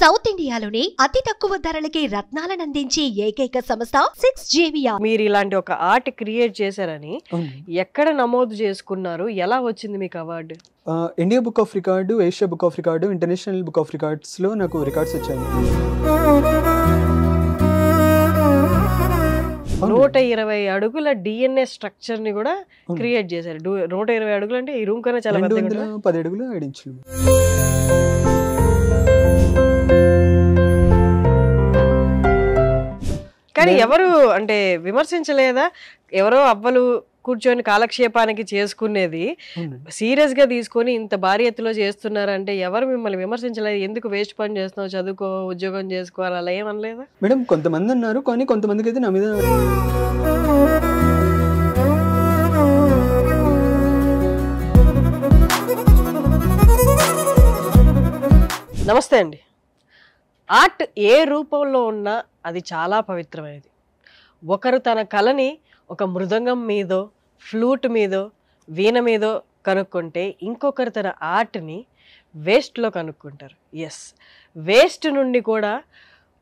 South ఇండియాలోనే అతి తక్కువ ధరలకి రత్నాలను అందించే ఏకైక సంస్థ 6JVR. మీరు ఇలాంటి ఒక ఆర్ట్ క్రియేట్ చేశారని ఎక్కడ నమోదు చేసుకున్నారు, ఎలా వచ్చింది మీకు award? India book of record, Asia book of record, international book of రికార్డ్స్లో నాకు రికార్డ్స్ వచ్చాయి. 120 అడుగుల DNA స్ట్రక్చర్ ని కూడా క్రియేట్ చేశారు. 120 అడుగులు అంటే ఈ రూమ్ కన్నా చాలా పెద్దగా 210 అడుగులు 5 ఇంచులు. కానీ ఎవరు అంటే విమర్శించలేదా? ఎవరో అవ్వలు కూర్చొని కాలక్షేపానికి చేసుకునేది సీరియస్ గా తీసుకొని ఇంత భారీ ఎత్తులో చేస్తున్నారంటే ఎవరు మిమ్మల్ని విమర్శించలేదు? ఎందుకు వేస్ట్ పని చేస్తున్నావు, చదువుకో, ఉద్యోగం చేసుకోవాలి, అలా ఏమనలేదా? మేడం కొంతమంది అన్నారు, కానీ కొంతమందికి అయితే నా మీద నమస్తే అండి. ఆర్ట్ ఏ రూపంలో ఉన్నా అది చాలా పవిత్రమైనది. ఒకరు తన కళని ఒక మృదంగం మీదో, ఫ్లూట్ మీదో, వీణ మీదో కనుక్కుంటే ఇంకొకరు తన ఆర్ట్ని వేస్ట్లో కనుక్కుంటారు. ఎస్, వేస్ట్ నుండి కూడా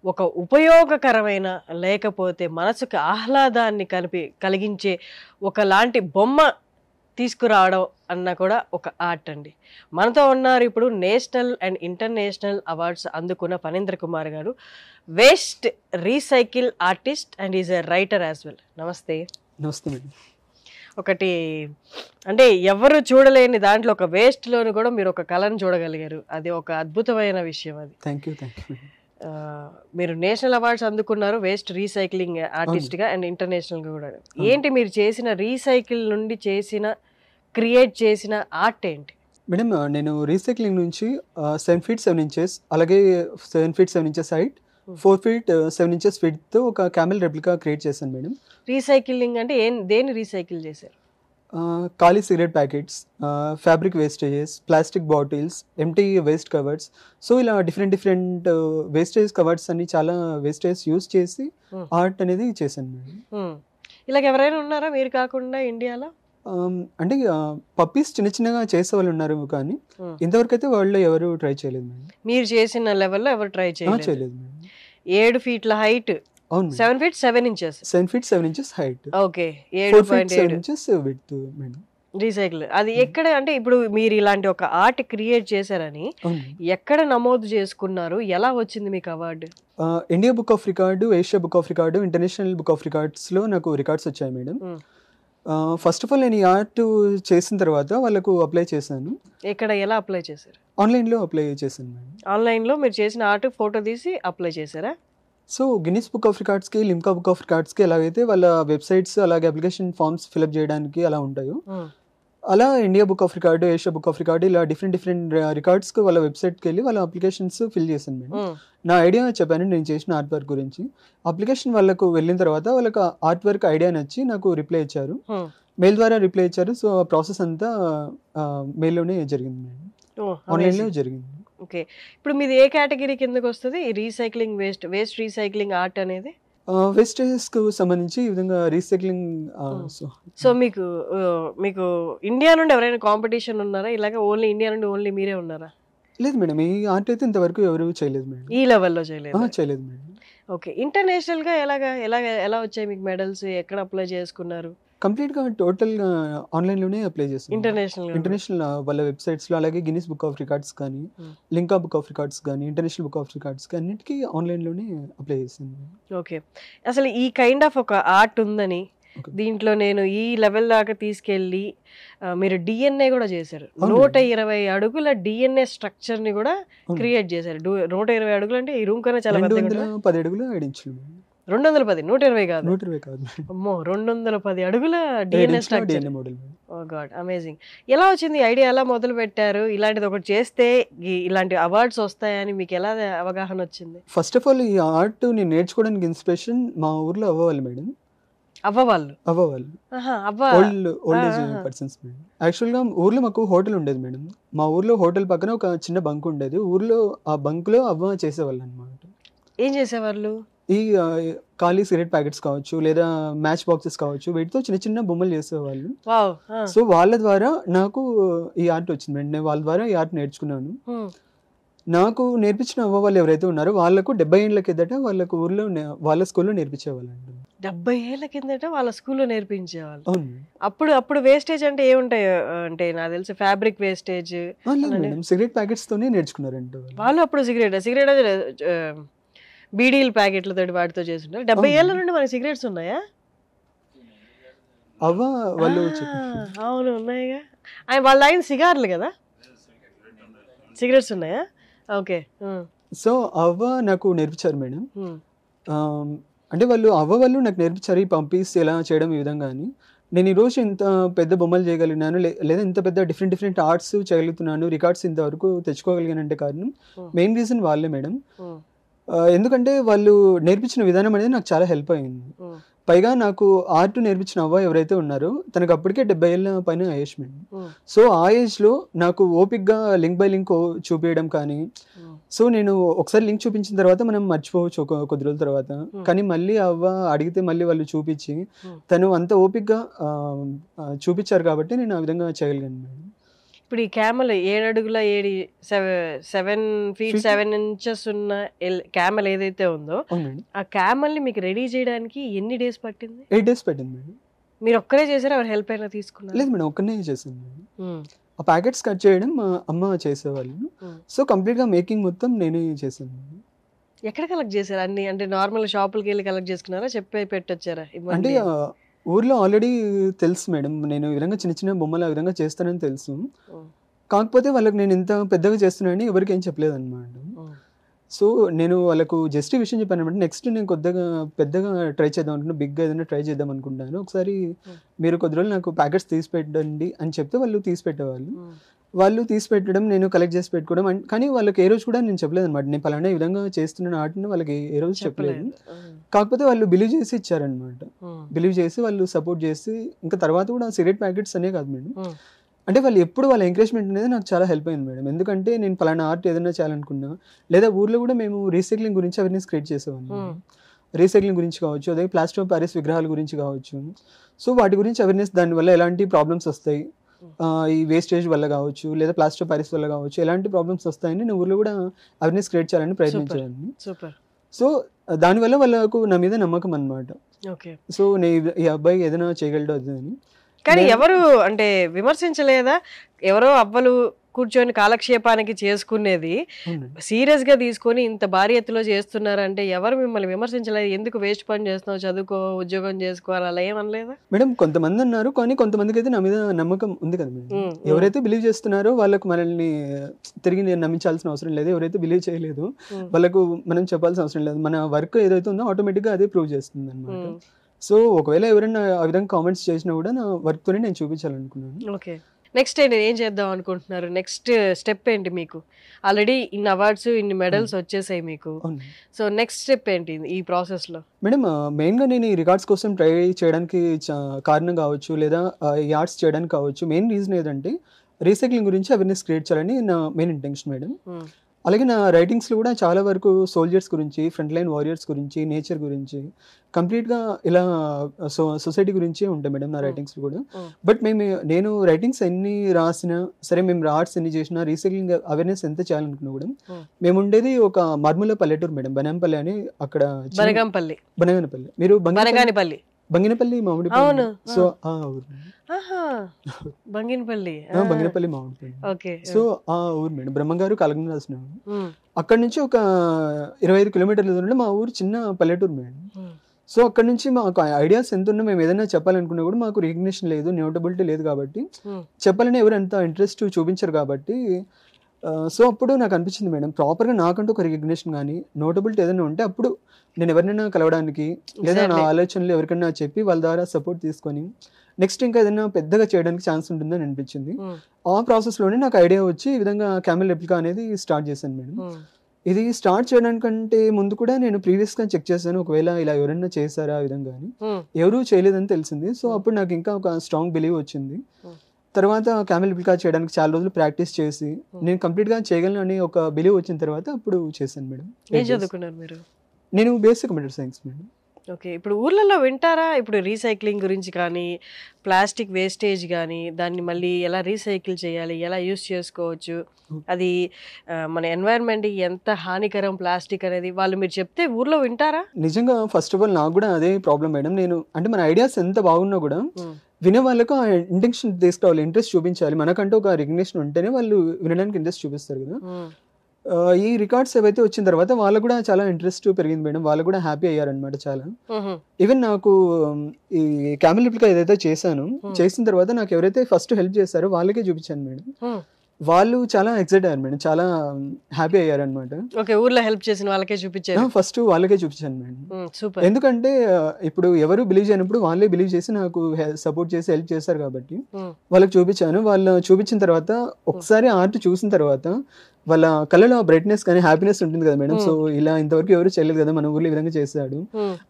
ఒక ఉపయోగకరమైన, లేకపోతే మనసుకు ఆహ్లాదాన్ని కలిగించే ఒకలాంటి బొమ్మ తీసుకురావడం అన్న కూడా ఒక ఆర్ట్ అండి. మనతో ఉన్నారు ఇప్పుడు నేషనల్ అండ్ ఇంటర్నేషనల్ అవార్డ్స్ అందుకున్న ఫణీంద్ర కుమార్ గారు. Waste recycle artist and is a writer as well. నమస్తే. నమస్తే మేడం. ఒకటి అంటే ఎవరు చూడలేని దాంట్లో ఒక వేస్ట్లోని కూడా మీరు ఒక కళను చూడగలిగారు. అది ఒక అద్భుతమైన విషయం. అది థ్యాంక్ యూ. మీరు నేషనల్ అవార్డ్స్ అందుకున్నారు వేస్ట్ రీసైక్లింగ్ ఆర్టిస్ట్గా అండ్ ఇంటర్నేషనల్గా కూడా. ఏంటి మీరు చేసిన రీసైకిల్ నుండి క్రియేట్ చేసిన ఆర్ట్ ఏంటి? మేడం నేను రీసైక్లింగ్ నుంచి 7 feet 7 inches, అలాగే 7 feet 7 inches height, 4 feet 7 inches విడ్త్తో ఒక క్యామెల్ రెప్లికా క్రియేట్ చేశాను మేడం. రీసైక్లింగ్ అంటే దేన్ని రీసైకిల్ చేశారు? ఖాళీ cigarette packets, fabric wastages, plastic bottles, empty waste covers. So ఇలా డిఫరెంట్ వేస్టేజ్ కవర్స్ అన్ని చాలా వేస్టేజ్ యూజ్ చేసి ఆర్ట్ అనేది చేశాను మేడం. ఇలాగ ఎవరైనా ఉన్నారా మీరు కాకుండా ఇండియాలో? అంటే పప్పీస్ చిన్నగా చేసే వాళ్ళు ఉన్నారు, కానీ ఇంతవరకు అయితే వాళ్ళు ఎవరు ట్రై చేయలేదు మేడం. మీరు చేసిన లెవెల్లో ఎవరు ట్రై చేయలేదు madam. 7 feet height, 7 feet 7 inches, 7 feet 7 inches height, okay, 7 inches width madam. Recycle అది ఎక్కడ అంటే ఇప్పుడు మీరు ఇలాంటి ఒక ఆర్ట్ క్రియేట్ చేశారని ఎక్కడ నమోదు చేసుకున్నారు, ఎలా వచ్చింది మీకు award? India book of record, Asia book of record, international book of రికార్డ్స్లో నాకు రికార్డ్స్ వచ్చాయి మేడం. ఫస్ట్ ఆఫ్ ఆల్ నేను ఈ ఆర్ట్ చేసిన తర్వాత వాళ్ళకు అప్లై చేశాను. ఎక్కడ ఎలా అప్లై చేశారు? ఆన్లైన్లో అప్లై చేశాను మేడం. ఆన్లైన్లో మీరు చేసిన ఆర్ట్ ఫోటో తీసి అప్లై చేశారా? సో గిన్నిస్ బుక్ ఆఫ్ రికార్డ్స్కి, లిమ్కా బుక్ ఆఫ్ రికార్డ్స్కి ఎలాగైతే వాళ్ళ వెబ్సైట్స్ అలాగే అప్లికేషన్ ఫామ్స్ ఫిల్అప్ చేయడానికి అలా ఉంటాయో, అలా India book of record, Asia book of record ఇలా డిఫరెంట్ రికార్డ్స్కి వాళ్ళ వెబ్సైట్కి వెళ్ళి వాళ్ళ అప్లికేషన్స్ ఫిల్ చేశాను మేడం. నా ఐడియా చెప్పాను నేను చేసిన ఆర్ట్ వర్క్ గురించి. అప్లికేషన్ వాళ్ళకు వెళ్ళిన తర్వాత వాళ్ళకి ఆర్ట్ వర్క్ ఐడియా నచ్చి నాకు రిప్లై ఇచ్చారు, మెయిల్ ద్వారా రిప్లై ఇచ్చారు. సో ఆ ప్రాసెస్ అంతా మెయిల్లోనే జరిగింది మేడం, ఆన్లైన్లో జరిగింది. ఓకే, ఇప్పుడు మీది ఏ కేటగిరీ కిందకి వస్తుంది ఈ రీసైక్లింగ్ వేస్ట్ రీసైక్లింగ్ ఆర్ట్ అనేది? వేస్టేజెస్కు సంబంధించి ఈ విధంగా రీసైక్లింగ్. సో మీకు ఇండియా నుండి ఎవరైనా కాంపిటీషన్ ఉన్నారా ఇలాగ? ఓన్లీ ఇండియా నుండి ఓన్లీ మీరే ఉన్నారా? లేదు మేడం, ఈ ఆర్ట్ అయితే ఇంతవరకు ఎవరు చేయలేదు మేడం. ఈ లెవెల్లో చేయలేదు మేడం. ఓకే, ఇంటర్నేషనల్గా ఎలా వచ్చాయి మీకు మెడల్స్? ఎక్కడ అప్లై చేసుకున్నారు? కంప్లీట్గా టోటల్గా ఆన్లైన్లోనే అప్లై చేస్తాను. ఇంటర్నేషనల్ వాళ్ళ వెబ్సైట్స్లో, అలాగే గిన్నిస్ బుక్ ఆఫ్ రికార్డ్స్ కానీ, లింకా బుక్ ఆఫ్ రికార్డ్స్ కానీ, ఇంటర్నేషనల్ బుక్ ఆఫ్ రికార్డ్స్ కానీ అన్నిటికీ ఆన్లైన్లోనే అప్లై చేస్తాను. ఓకే, అసలు ఈ కైండ్ ఆఫ్ ఒక ఆర్ట్ ఉందని, దీంట్లో నేను ఈ లెవెల్ దాకా తీసుకెళ్ళి మీరు DNA కూడా చేశారు. 120 అడుగుల DNA స్ట్రక్చర్ ని కూడా క్రియేట్ చేశారు. 120 అడుగులు అంటే ఈ రూమ్ కన్నా చాలా 210 అడుగులు 5 ఇంచులు. 210, 120 కాదు. 120 కాదు. అమ్మో, 210 అడుగుల DNA స్ట్రక్చర్. ఓ గాడ్, అమేజింగ్. ఎలా వచ్చింది ఐడియా? ఎలా మొదలు పెట్టారు? ఇలాంటిది ఒకటి చేస్తే ఇలాంటి అవార్డ్స్ వస్తాయని మీకు ఎలా అవగాహన వచ్చింది? ఫస్ట్ ఆఫ్ ఆల్ ఈ ఆర్ట్ నేను నేర్చుకోవడానికి ఇన్స్పిరేషన్ మా ఊర్లో అవ్వాలి madam. Old age persons madam. యాక్చువల్గా ఊర్లో మాకు హోటల్ ఉండేది మేడం. మా ఊర్లో హోటల్ పక్కన ఒక చిన్న బంక్ ఉండేది. ఊర్లో ఆ బంక్లో అవ్వ చేసేవాళ్ళు అనమాట. ఏం చేసేవాళ్ళు? ఈ ఖాళీ సిగరెట్ ప్యాకెట్స్ కావచ్చు, లేదా మ్యాచ్ బాక్సెస్ కావచ్చు, వీటితో చిన్న బొమ్మలు చేసేవాళ్ళు. సో వాళ్ళ ద్వారా నాకు ఈ ఆర్ట్ వచ్చింది. నేను వాళ్ళ ద్వారా ఈ ఆర్ట్ నేర్చుకున్నాను. నాకు నేర్పించిన అవ్వ వాళ్ళు ఎవరైతే ఉన్నారో వాళ్ళకు 70 ఏళ్ళ కిందట వాళ్ళకు ఊర్లో వాళ్ళ స్కూల్లో నేర్పించేవాళ్ళండి. 70 ఏళ్ల కిందట వాళ్ళ స్కూల్లో నేర్పించేవాళ్ళు. అవును. అప్పుడు వేస్టేజ్ అంటే ఏముంటాయి? అంటే నాకు తెలిసి ఫ్యాబ్రిక్ వేస్టేజ్. లేదు మేడం, సిగరెట్ ప్యాకెట్స్ తోనే నేర్చుకున్నారంట వాళ్ళు అప్పుడు సిగరెట్ అది బీడీల ప్యాకెట్లతో వాటితో చేస్తుంటారు. 70 ఏళ్ల నుండి మన సిగరెట్స్ ఉన్నాయా? అవ్వ వాళ్ళు అవును ఉన్నాయిగా. వాళ్ళ ఆయన సిగార్లు కదా, సిగరెట్స్ ఉన్నాయా? ఓకే. సో అవ్వ నాకు నేర్పించారు మేడం. అంటే అవ్వ వాళ్ళు నాకు నేర్పించారు ఈ పంపీస్ ఎలా చేయడం ఈ విధంగా అని. నేను ఈరోజు ఇంత పెద్ద బొమ్మలు చేయగలిగినాను, లేదా ఇంత పెద్ద డిఫరెంట్ ఆర్ట్స్ చేయగలుగుతున్నాను, రికార్డ్స్ ఇంతవరకు తెచ్చుకోగలిగానంటే కారణం మెయిన్ రీజన్ వాళ్ళే మేడం. ఎందుకంటే వాళ్ళు నేర్పించిన విధానం అనేది నాకు చాలా హెల్ప్ అయింది. పైగా నాకు ఆర్ట్ నేర్పించిన అవ్వ ఎవరైతే ఉన్నారో తనకు అప్పటికే 70 ఏళ్ళ పైన ఏజ్ మేడం. సో ఆ ఏజ్లో నాకు ఓపిక్గా లింక్ బై లింక్ చూపించడం కానీ, సో నేను ఒకసారి లింక్ చూపించిన తర్వాత మనం మర్చిపోవచ్చు కొద్ది రోజుల తర్వాత, కానీ మళ్ళీ అవ్వ అడిగితే మళ్ళీ వాళ్ళు చూపించి తను అంత ఓపిక్గా చూపించారు కాబట్టి నేను ఆ విధంగా చేయగలిగాను మేడం. ఇప్పుడు ఈ క్యామెల్ 7 అడుగుల 7 feet 7 inches ఉన్న క్యామెల్ ఏదైతే ఉందో ఆ క్యామెల్ ని మీకు రెడీ చేయడానికి ఎన్ని డేస్ పట్టింది? 8 days పట్టింది మేడం. మీరు ఒక్కరే చేసారా, ఎవరు హెల్ప్ అయినా తీసుకున్నారు? లేదు మేడం, ఒక్కనే చేశాను మేడం. ఆ ప్యాకెట్స్ కట్ చేయడం మా అమ్మ చేసేవాళ్ళు. సో కంప్లీట్ గా మేకింగ్ మొత్తం నేనే చేశాను. ఎక్కడ కలెక్ట్ చేశారు అన్ని? అంటే నార్మల్ షాపులకి వెళ్ళి కలెక్ట్ చేసుకున్నారా, చెప్పి పెట్టొచ్చారా? అంటే ఊర్లో ఆల్రెడీ తెలుసు మేడం, నేను ఈ విధంగా చిన్న చిన్న బొమ్మలు ఆ విధంగా చేస్తానని తెలుసు. కాకపోతే వాళ్ళకి నేను ఇంత పెద్దగా చేస్తున్నానని ఎవరికి ఏం చెప్పలేదు అనమాట. సో నేను వాళ్ళకు జస్ట్ ఈ విషయం చెప్పాను అనమాట. నెక్స్ట్ నేను పెద్దగా ట్రై చేద్దాం అనుకుంటున్నాను, బిగ్గా ఏదైనా ట్రై చేద్దాం అనుకుంటాను, ఒకసారి మీరు కొద్ది రోజులు నాకు ప్యాకెట్స్ తీసి పెట్టండి అని చెప్తే వాళ్ళు తీసి పెట్టేవాళ్ళు. వాళ్ళు తీసి పెట్టడం, నేను కలెక్ట్ చేసి పెట్టుకోవడం. కానీ వాళ్ళకి ఏ రోజు కూడా నేను చెప్పలేదు అనమాట, నేను పలానా ఈ విధంగా చేస్తున్నాను ఆర్ట్ని వాళ్ళకి ఏ రోజు చెప్పలేదు. కాకపోతే వాళ్ళు బిలీవ్ చేసి ఇచ్చారనమాట. బిలీవ్ చేసి వాళ్ళు సపోర్ట్ చేసి, ఇంకా తర్వాత కూడా సిగరెట్ ప్యాకెట్స్ అనే కాదు మేడం, అంటే వాళ్ళు ఎప్పుడు వాళ్ళ ఎంకరేజ్మెంట్ అనేది నాకు చాలా హెల్ప్ అయింది మేడం. ఎందుకంటే నేను పలానా ఆర్ట్ ఏదైనా చేయాలనుకున్నా, లేదా ఊర్లో కూడా మేము రీసైక్లింగ్ గురించి అవేర్నెస్ క్రియేట్ చేసేవాళ్ళం. రీసైక్లింగ్ గురించి కావచ్చు, అదే ప్లాస్టర్ ఆఫ్ ప్యారిస్ విగ్రహాల గురించి కావచ్చు. సో వాటి గురించి అవేర్నెస్, దానివల్ల ఎలాంటి ప్రాబ్లమ్స్ వస్తాయి, ఈ వేస్టేజ్ వల్ల కావచ్చు, లేదా ప్లాస్టర్ ఆఫ్ ప్యారిస్ వల్ల కావచ్చు, ఎలాంటి ప్రాబ్లమ్స్ వస్తాయని నేను ఊర్లో కూడా అవేర్నెస్ క్రియేట్ చేయాలని ప్రయత్నించాను. సో దానివల్ల వాళ్ళకు నా మీద నమ్మకం అనమాట. సో నేను ఈ అబ్బాయి ఏదైనా చేయగలడు అది అని. కానీ ఎవరు అంటే విమర్శించలేదా? ఎవరో అవ్వలు కూర్చొని కాలక్షేపానికి చేసుకునేది సీరియస్ గా తీసుకొని ఇంత భారీ ఎత్తులో చేస్తున్నారంటే ఎవరు మిమ్మల్ని విమర్శించలేదు? ఎందుకు వేస్ట్ పని చేస్తున్నావు, చదువుకో, ఉద్యోగం చేసుకోవాలి, అలా ఏమనలేదా? మేడం కొంతమంది అన్నారు, కానీ కొంతమందికి అయితే నా మీద నమ్మకం ఉంది కదా మేడం. ఎవరైతే బిలీవ్ చేస్తున్నారో వాళ్ళకు మనల్ని తిరిగి నేను నమ్మించాల్సిన అవసరం లేదు. ఎవరైతే బిలీవ్ చేయలేదు వాళ్ళకు మనం చెప్పాల్సిన అవసరం లేదు. మన వర్క్ ఏదైతే ఉందో ఆటోమేటిక్ గా అదే ప్రూవ్ చేస్తుంది అనమాట. సో ఒకవేళ ఎవరైనా ఆ విధంగా కామెంట్స్ చేసినా కూడా నా వర్క్ తోనే నేను చూపించాలనుకున్నాను. ఓకే, నెక్స్ట్ ఏంటి, ఏం చేద్దాం అనుకుంటున్నారు? నెక్స్ట్ స్టెప్ ఏంటి? మీకు ఆల్రెడీ ఇన్ని అవార్డ్స్, ఇన్ని మెడల్స్ వచ్చేసాయి మీకు. సో నెక్స్ట్ స్టెప్ ఏంటి ఈ ప్రాసెస్ లో? మేడం మెయిన్గా నేను ఈ రికార్డ్స్ కోసం ట్రై చేయడానికి కారణం కావచ్చు, లేదా ఈ ఆర్ట్స్ చేయడానికి కావచ్చు, మెయిన్ రీజన్ ఏదంటే రీసైక్లింగ్ గురించి అవేర్నెస్ క్రియేట్ చేయాలని నా మెయిన్ ఇంటెన్షన్ మేడం. అలాగే నా రైటింగ్స్లో కూడా చాలా వరకు సోల్జర్స్ గురించి, ఫ్రంట్ లైన్ వారియర్స్ గురించి, నేచర్ గురించి, కంప్లీట్గా ఇలా సొసైటీ గురించే ఉంటాయి మేడం నా రైటింగ్స్లో కూడా. బట్ నేను రైటింగ్స్ ఎన్ని రాసినా సరే, మేము ఆర్ట్స్ ఎన్ని చేసినా, రీసైక్లింగ్ అవేర్నెస్ ఎంత చేయాలనుకున్నా కూడా, మేము ఉండేది ఒక మార్మూల పల్లెటూరు మేడం, బనంపల్లి అని. అక్కడ బనగానపల్లి, మీరు బంగినపల్లి మామిడిపల్లి. సో బంగినపల్లి మామిడిపల్లి. సో ఆ ఊరు మేడం, బ్రహ్మంగారు కలగని రాసిన. అక్కడ నుంచి ఒక 25 కిలోమీటర్ల దూరంలో మా ఊరు చిన్న పల్లెటూరు మేడం. సో అక్కడ నుంచి మాకు ఐడియాస్ ఎంత ఉన్నా, మేము ఏదైనా చెప్పాలనుకున్నా కూడా మాకు రికగ్నిషన్ లేదు, నోటబిలిటీ లేదు కాబట్టి, చెప్పాలని ఎవరు అంత ఇంట్రెస్ట్ చూపించారు కాబట్టి, సో అప్పుడు నాకు అనిపించింది మేడం, ప్రాపర్గా నాకంటూ ఒక రికగ్నిషన్ కానీ నోటబిలిటీ ఏదైనా ఉంటే అప్పుడు నేను ఎవరినైనా కలవడానికి, లేదా నా ఆలోచనలు ఎవరికైనా చెప్పి వాళ్ళ ద్వారా సపోర్ట్ తీసుకొని నెక్స్ట్ ఇంకా ఏదైనా పెద్దగా చేయడానికి ఛాన్స్ ఉంటుందని అనిపించింది. ఆ ప్రాసెస్లోనే నాకు ఐడియా వచ్చి ఈ విధంగా క్యామెల్ రెప్లికా అనేది స్టార్ట్ చేశాను మేడం. ఇది స్టార్ట్ చేయడానికంటే ముందు కూడా నేను ప్రీవియస్గా చెక్ చేశాను, ఒకవేళ ఇలా ఎవరైనా చేశారా ఆ విధంగా అని. ఎవరూ చేయలేదని తెలిసింది. సో అప్పుడు నాకు ఇంకా ఒక స్ట్రాంగ్ బిలీవ్ వచ్చింది. తర్వాత క్యామెల్ రెప్లికా చేయడానికి చాలా రోజులు ప్రాక్టీస్ చేసి నేను కంప్లీట్గా చేయగలను అని ఒక బిలీవ్ వచ్చిన తర్వాత అప్పుడు చేశాను మేడం. ఏం చదువుకున్నారు మీరు? నేను basic computer science madam. Okay. ఇప్పుడు ఊర్లలో వింటారా? ఇప్పుడు రీసైక్లింగ్ గురించి కానీ, ప్లాస్టిక్ వేస్టేజ్ గానీ, దాన్ని మళ్ళీ ఎలా రీసైకిల్ చేయాలి? ఎలా యూజ్ చేసుకోవచ్చు? అది మన ఎన్వైరన్మెంట్‌కి ఎంత హానికరం ప్లాస్టిక్ అనేది వాళ్ళు మీరు చెప్తే ఊర్లో వింటారా? నిజంగా ఫస్ట్ ఆఫ్ ఆల్ నాకు కూడా అదే ప్రాబ్లం మేడం. నేను అంటే మన ఐడియాస్ ఎంత బాగున్నా కూడా వినే వాళ్ళకు ఆ ఇంటెన్షన్ తీసుకోవాలి, ఇంట్రెస్ట్ చూపించాలి. మనకంటూ ఒక రికగ్నిషన్ ఉంటేనే వాళ్ళు వినడానికి ఇంట్రెస్ట్ చూపిస్తారు కదా. ఈ రికార్డ్స్ ఏవైతే వచ్చిన తర్వాత వాళ్ళకు కూడా చాలా ఇంట్రెస్ట్ పెరిగింది మేడం. వాళ్ళు కూడా హ్యాపీ అయ్యారనమాట చాలా. ఈవెన్ నాకు ఈ క్యామెల్ రిప్లికా ఏదైతే చేశాను, చేసిన తర్వాత నాకు ఎవరైతే ఫస్ట్ హెల్ప్ చేశారో వాళ్ళకే చూపించాను మేడం. వాళ్ళు చాలా ఎక్సైట్ అయ్యారు మేడం, చాలా హ్యాపీ అయ్యారు అనమాట. ఓకే, ఊర్లో హెల్ప్ చేసిన వాళ్ళకే చూపించారు. ఫస్ట్ వాళ్ళకే చూపించాను మేడం. సూపర్. ఎందుకంటే ఇప్పుడు ఎవరు బిలీవ్ చేయనప్పుడు వాళ్ళే బిలీవ్ చేసి నాకు సపోర్ట్ చేసి హెల్ప్ చేశారు కాబట్టి వాళ్ళకి చూపించాను. వాళ్ళు చూపించిన తర్వాత ఒకసారి ఆర్ట్ చూసిన తర్వాత వాళ్ళ కళ్ళలో బ్రైట్నెస్ కానీ హ్యాపీనెస్ ఉంటుంది కదా మేడం. సో ఇలా ఇంతవరకు ఎవరు చేయలేదు కదా, మన ఊర్లో ఈ విధంగా చేశాడు,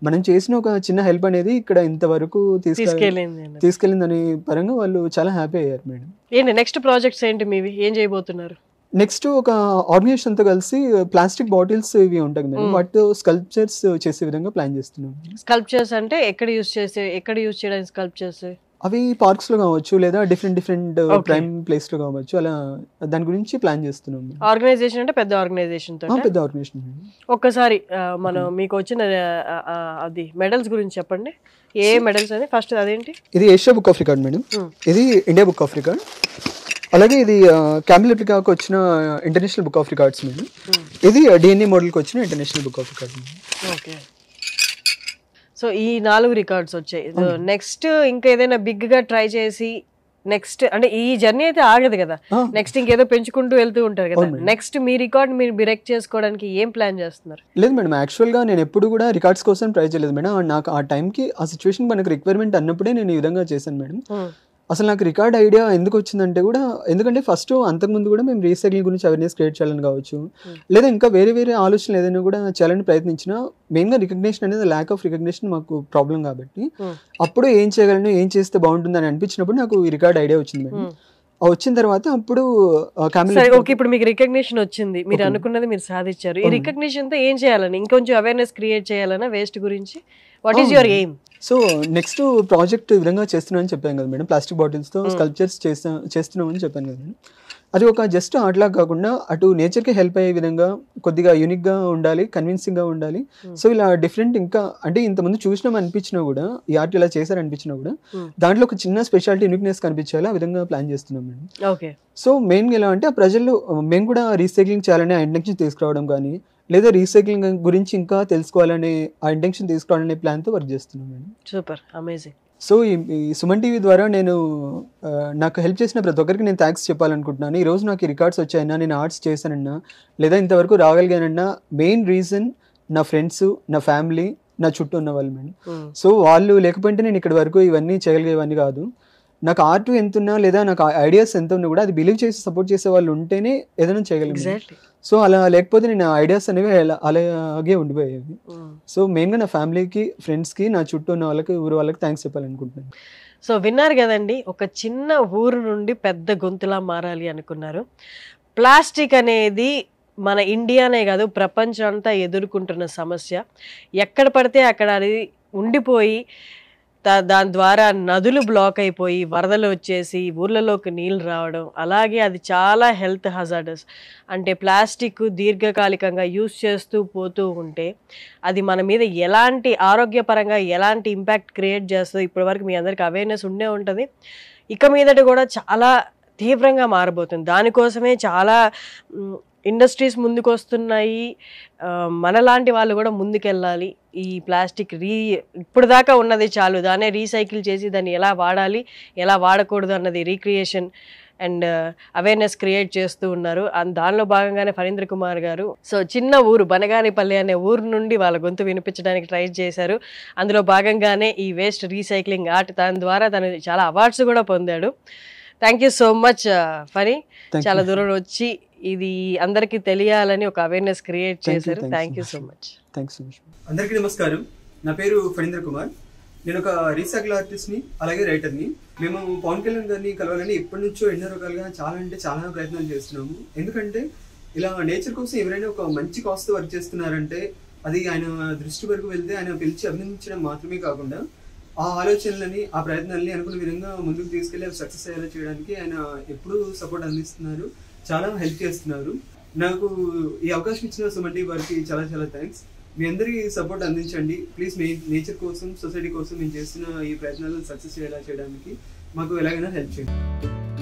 మనం చేసిన ఒక చిన్న హెల్ప్ అనేది ఇక్కడ ఇంతవరకు తీసుకెళ్ళిందని పరంగా వాళ్ళు చాలా హ్యాపీ అయ్యారు మేడం. ఏంటి నెక్స్ట్ ప్రాజెక్ట్స్ ఏంటి మీవి? ఏం చేయబోతున్నారు? నెక్స్ట్ ఒక ఆర్గనైజేషన్ తో కలిసి ప్లాస్టిక్ బాటిల్స్ ఇవి ఉంటాయి మేడం, వాటితో స్కల్ప్చర్స్ చేసే విధంగా ప్లాన్ చేస్తున్నాం. స్కల్ప్చర్స్ అంటే ఎక్కడ యూజ్ చేయడానికి స్కల్ప్చర్స్? అవి పార్క్స్ లో కావచ్చు, లేదా డిఫరెంట్ ప్రైమ్ ప్లేస్ లో కావచ్చు, అలా దాని గురించి ప్లాన్ చేస్తున్నాం. ఆర్గనైజేషన్ అంటే పెద్ద ఆర్గనైజేషన్. పెద్ద ఆర్గనైజేషన్. ఒక్కసారి మనం మీకు వచ్చిన అది మెడల్స్ గురించి చెప్పండి. ఏ మెడల్స్ అని ఫస్ట్ అదేంటి? ఇది Asia book of record madam, ఇది ఇండియా బుక్ ఆఫ్ రికార్డ్, అలాగే ఇది క్యామెల్ రిప్లికాకి వచ్చిన international book of records madam. ఇది డిఎన్ఏ మోడల్కి వచ్చిన international book of record. Okay, so ఈ 4 రికార్డ్స్ వచ్చాయి. నెక్స్ట్ ఇంకా ఏదైనా బిగ్ గా ట్రై చేసి నెక్స్ట్ అంటే ఈ జర్నీ అయితే ఆగదు కదా, నెక్స్ట్ ఇంకేదో పెంచుకుంటూ వెళ్తూ ఉంటారు కదా. నెక్స్ట్ మీ రికార్డ్ మీరు బ్రేక్ చేసుకోవడానికి ఏం ప్లాన్ చేస్తున్నారు? లేదు మేడం, యాక్చువల్ గా నేను ఎప్పుడు కూడా రికార్డ్స్ కోసం ట్రై చేయలేదు మేడం. నాకు ఆ టైంకి ఆ సిచ్యువేషన్ మనకు రిక్వైర్మెంట్ అన్నప్పుడే నేను ఈ విధంగా చేశాను మేడం. అసలు నాకు రికార్డ్ ఐడియా ఎందుకు వచ్చిందంటే కూడా, ఎందుకంటే ఫస్ట్ అంతకుముందు కూడా మేము రీసైక్లింగ్ గురించి అవేర్నెస్ క్రియేట్ చేయాలని కావచ్చు, లేదా ఇంకా వేరే ఆలోచనలు ఏదైనా కూడా చేయాలని ప్రయత్నించినా మెయిన్గా రికగ్నిషన్ అనేది ల్యాక్ ఆఫ్ రికగ్నిషన్ మాకు ప్రాబ్లం కాబట్టి అప్పుడు ఏం చేయగలను, ఏం చేస్తే బాగుంటుంది అని అనిపించినప్పుడు నాకు ఈ రికార్డ్ ఐడియా వచ్చింది మేడం. వచ్చిన తర్వాత అప్పుడు ఇప్పుడు మీకు రికగ్నిషన్ వచ్చింది, మీరు అనుకున్నది మీరు సాధించారు. ఈ రికగ్నిషన్ తో ఏం చేయాలని, ఇంకొంచెం అవేర్నెస్ క్రియేట్ చేయాలన్నా వేస్ట్ గురించి, what is your aim? So next project ఈ విధంగా చేస్తున్నామని చెప్పాను కదా మేడం, ప్లాస్టిక్ బాటిల్స్తో స్కల్ప్చర్స్ చేస్తున్నామని చెప్పాను కదా మేడం. అది ఒక జస్ట్ ఆర్ట్లా కాకుండా అటు నేచర్కి హెల్ప్ అయ్యే విధంగా కొద్దిగా యూనిక్గా ఉండాలి, కన్విన్సింగ్గా ఉండాలి. సో ఇలా డిఫరెంట్ ఇంకా అంటే ఇంతకుముందు చూసినాం అనిపించినా కూడా, ఈ ఆర్ట్ ఇలా చేశారనిపించినా కూడా దాంట్లో ఒక చిన్న స్పెషాలిటీ యూనిక్నెస్ కనిపించాలి, ఆ విధంగా ప్లాన్ చేస్తున్నాం మేడం. ఓకే, సో మెయిన్గా ఎలా అంటే ప్రజల్లో మేము కూడా రీసైక్లింగ్ చేయాలని ఆ ఇంటెన్షన్ తీసుకురావడం కానీ, లేదా రీసైక్లింగ్ గురించి ఇంకా తెలుసుకోవాలనే ఆ ఇంటెన్షన్ తీసుకురావాలనే ప్లాన్తో వర్క్ చేస్తున్నాం మేడం. Super, amazing. సో ఈ సుమన్ టీవీ ద్వారా నేను నాకు హెల్ప్ చేసిన ప్రతి ఒక్కరికి నేను థ్యాంక్స్ చెప్పాలనుకుంటున్నాను. ఈరోజు నాకు ఈ రికార్డ్స్ వచ్చాయన్నా, నేను ఆర్ట్స్ చేశానన్నా, లేదా ఇంతవరకు రాగలిగానన్నా మెయిన్ రీజన్ నా ఫ్రెండ్స్, నా ఫ్యామిలీ, నా చుట్టూ ఉన్న వాళ్ళు మేడం. సో వాళ్ళు లేకపోతే నేను ఇక్కడి వరకు ఇవన్నీ చేయగలిగేవన్నీ కాదు. నాకు ఆర్ట్ ఎంత ఉన్నా, లేదా నాకు ఐడియాస్ ఎంత ఉన్నా కూడా అది బిలీవ్ చేసి సపోర్ట్ చేసే వాళ్ళు ఉంటేనే ఏదైనా చేయగలిగాను. సో అలా లేకపోతే నేను ఐడియాస్ అనేవి అలాగే ఉండిపోయేవి. సో మెయిన్గా నా ఫ్యామిలీకి, ఫ్రెండ్స్కి, నా చుట్టూ ఉన్న వాళ్ళకి, ఊరు వాళ్ళకి థ్యాంక్స్ చెప్పాలనుకుంటున్నాను. సో విన్నారు కదండి, ఒక చిన్న ఊరు నుండి పెద్ద గొంతులా మారాలి అనుకున్నారు. ప్లాస్టిక్ అనేది మన ఇండియానే కాదు ప్రపంచం అంతా ఎదుర్కొంటున్న సమస్య. ఎక్కడ పడితే అక్కడ అది ఉండిపోయి దాని ద్వారా నదులు బ్లాక్ అయిపోయి వరదలు వచ్చేసి ఊర్లలోకి నీళ్ళు రావడం, అలాగే అది చాలా హెల్త్ హజార్డస్. అంటే ప్లాస్టిక్ దీర్ఘకాలికంగా యూజ్ చేస్తూ పోతూ ఉంటే అది మన మీద ఎలాంటి ఆరోగ్యపరంగా ఎలాంటి ఇంపాక్ట్ క్రియేట్ చేస్తుందో ఇప్పటివరకు మీ అందరికి అవేర్నెస్ ఉండే ఉంటుంది. ఇక మీదట కూడా చాలా తీవ్రంగా మారబోతుంది. దానికోసమే చాలా ఇండస్ట్రీస్ ముందుకు వస్తున్నాయి, మనలాంటి వాళ్ళు కూడా ముందుకెళ్ళాలి. ఈ ప్లాస్టిక్ ఇప్పుడు దాకా ఉన్నది చాలు, దాన్నే రీసైకిల్ చేసి దాన్ని ఎలా వాడాలి, ఎలా వాడకూడదు అన్నది రీక్రియేషన్ అండ్ అవేర్నెస్ క్రియేట్ చేస్తూ ఉన్నారు. దానిలో భాగంగానే ఫణీంద్ర కుమార్ గారు సో చిన్న ఊరు బనగానిపల్లి అనే ఊరు నుండి వాళ్ళ గొంతు వినిపించడానికి ట్రై చేశారు. అందులో భాగంగానే ఈ వేస్ట్ రీసైక్లింగ్ ఆర్ట్, దాని ద్వారా తను చాలా అవార్డ్స్ కూడా పొందాడు. Thank you so much Phani, చాలా దూరం వచ్చి ఇది అందరికీ తెలియాలని ఒక అవేర్నెస్ క్రియేట్ చేశారు. Thank you so much. అందరికీ నమస్కారం, నా పేరు ఫణీంద్ర కుమార్. నేను ఒక రీసైకిల్ ఆర్టిస్ట్ని, అలాగే రైటర్ని. మేము పవన్ కళ్యాణ్ గారిని కలవాలని ఎప్పటి నుంచో ఎన్నో రకాలుగా చాలా ప్రయత్నాలు చేస్తున్నాము. ఎందుకంటే ఇలా నేచర్ కోసం ఎవరైనా ఒక మంచి కాస్ట్తో వర్క్ చేస్తున్నారంటే అది ఆయన దృష్టి వరకు వెళ్తే ఆయన పిలిచి అభినందించడం మాత్రమే కాకుండా ఆ ఆలోచనలని ఆ ప్రయత్నాలని అనుకున్న విధంగా ముందుకు తీసుకెళ్ళి అవి సక్సెస్ అయ్యేలా చేయడానికి ఆయన ఎప్పుడూ సపోర్ట్ అందిస్తున్నారు, చాలా హెల్ప్ చేస్తున్నారు. నాకు ఈ అవకాశం ఇచ్చిన సుమన్ టీవీ వారికి చాలా చాలా థ్యాంక్స్. మీ అందరికీ సపోర్ట్ అందించండి ప్లీజ్. నేచర్ కోసం, సొసైటీ కోసం మేము చేస్తున్న ఈ ప్రయత్నాలను సక్సెస్ అయ్యేలా చేయడానికి మాకు ఎలాగైనా హెల్ప్ చేయండి.